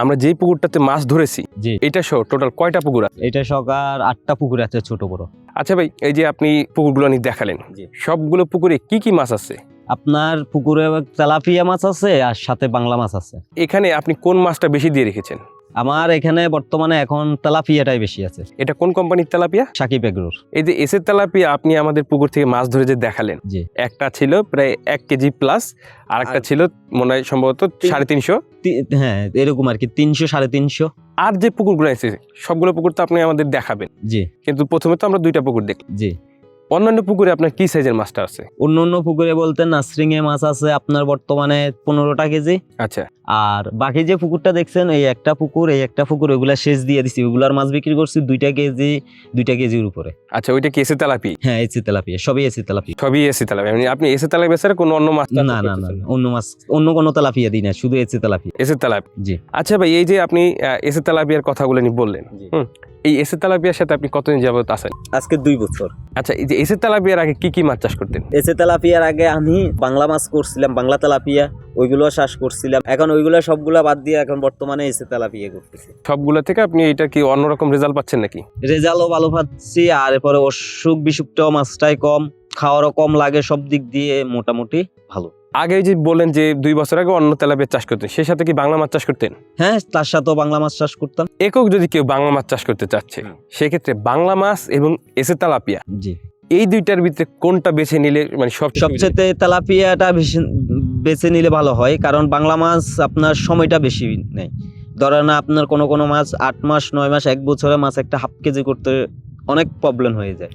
আমরা যেই পুকুরটাতে মাছ ধরেছি জি এটা সহ টোটাল কয়টা পুকুর আছে? এটা সকার 8টা পুকুর আছে ছোট বড়। আচ্ছা ভাই, এই যে আপনি পুকুরগুলো নিয়ে দেখালেন, জি। সবগুলো পুকুরে কি কি মাছ আছে? আপনার পুকুরে তেলাপিয়া মাছ আছে আর সাথে বাংলা মাছ আছে। এখানে আপনি কোন মাছটা বেশি দিয়ে রেখেছেন? আমার এখানে বর্তমানে এখন তেলাপিয়াটাই বেশি আছে, এটা কোন কোম্পানির তেলাপিয়া? সাকিব এগ্রোর। এই যে এসের তেলাপিয়া আপনি আমাদের পুকুর থেকে মাছ ধরে যে দেখালেন, জি একটা ছিল প্রায় 1 কেজি প্লাস, আর একটা ছিল মনে হয় সম্ভবত 350। হ্যাঁ এরকম আর কি, 300 350। আর যে পুকুরগুলো আছে সবগুলো পুকুর তো আপনি আমাদের দেখাবেন, জি কিন্তু প্রথমে তো আমরা 2টা পুকুর দেখলাম। জি। অন্যান্য পুকুরে আপনার কি সাইজের মাছটা আছে? অন্য পুকুরে বলতে নাসরিঙে মাছ আছে আপনার বর্তমানে 15টা কেজি। আচ্ছা, আর বাকি যে পুকুরটা দেখছেন এই একটা পুকুর ওইগুলা সেচ দিয়ে দিছি, ওইগুলার মাছ বিক্রি করছি 2 কেজির উপরে। আচ্ছা, ওইটা কি এসে তেলাপিয়া? হ্যাঁ এসি তেলাপিয়া, সবই এসি তেলাপিয়া। সবই এসে তেলাপিয়া, মানে আপনি এসে তেলাপিয়া ছাড়া কোনো অন্য মাছ না না না অন্য মাছ অন্য কোনো তেলাপিয়া দিই না, শুধু এসি তেলাপিয়া। এসে তেলাপিয়া। জি। আচ্ছা ভাই, এই যে আপনি এসে তেলাপিয়ার কথাগুলো নিয়ে বললেন, এই এসে তেলাপিয়ার সাথে আপনি কতদিন যাবত আছেন? আজকে 2 বছর। আচ্ছা, এই যে এসে তেলাপিয়ার আগে কি কি মাছ চাষ করতেন? এসে তেলাপিয়ার আগে আমি বাংলা মাছ করছিলাম, বাংলা তেলাপিয়া ওইগুলো চাষ করছিলাম। এখন ওইগুলো সবগুলা বাদ দিয়ে এখন বর্তমানে এসে তেলাপিয়া করতেছি। সবগুলো থেকে আপনি এটা কি অন্যরকম রেজাল্ট পাচ্ছেন নাকি? রেজাল্টও ভালো পাচ্ছি, আর এরপরে অসুখ বিসুখটাও মাছটাই কম, খাওয়ারও কম লাগে, সব দিক দিয়ে মোটামুটি ভালো। আগে যে বলেন যে 2 বছর আগে অন্য তেলাপিয়া চাষ করতেন, সেই সাথে কি বাংলা মাছ চাষ করতেন? হ্যাঁ তার সাথেও বাংলা মাছ চাষ করতাম। একক যদি কেউ বাংলা মাছ চাষ করতে চাচ্ছে, সেক্ষেত্রে বাংলা মাছ এবং এসে তেলাপিয়া জি, এই দুইটার ভিতরে কোনটা বেছে নিলে মানে সবচেয়ে তেলাপিয়াটা বেছে নিলে ভালো হয়, কারণ বাংলা মাছ আপনার সময়টা বেশি নেই। ধরেন আপনার কোনো মাছ 8 মাস 9 মাস 1 বছরে মাছ একটা হাফ কেজি করতে অনেক প্রবলেম হয়ে যায়।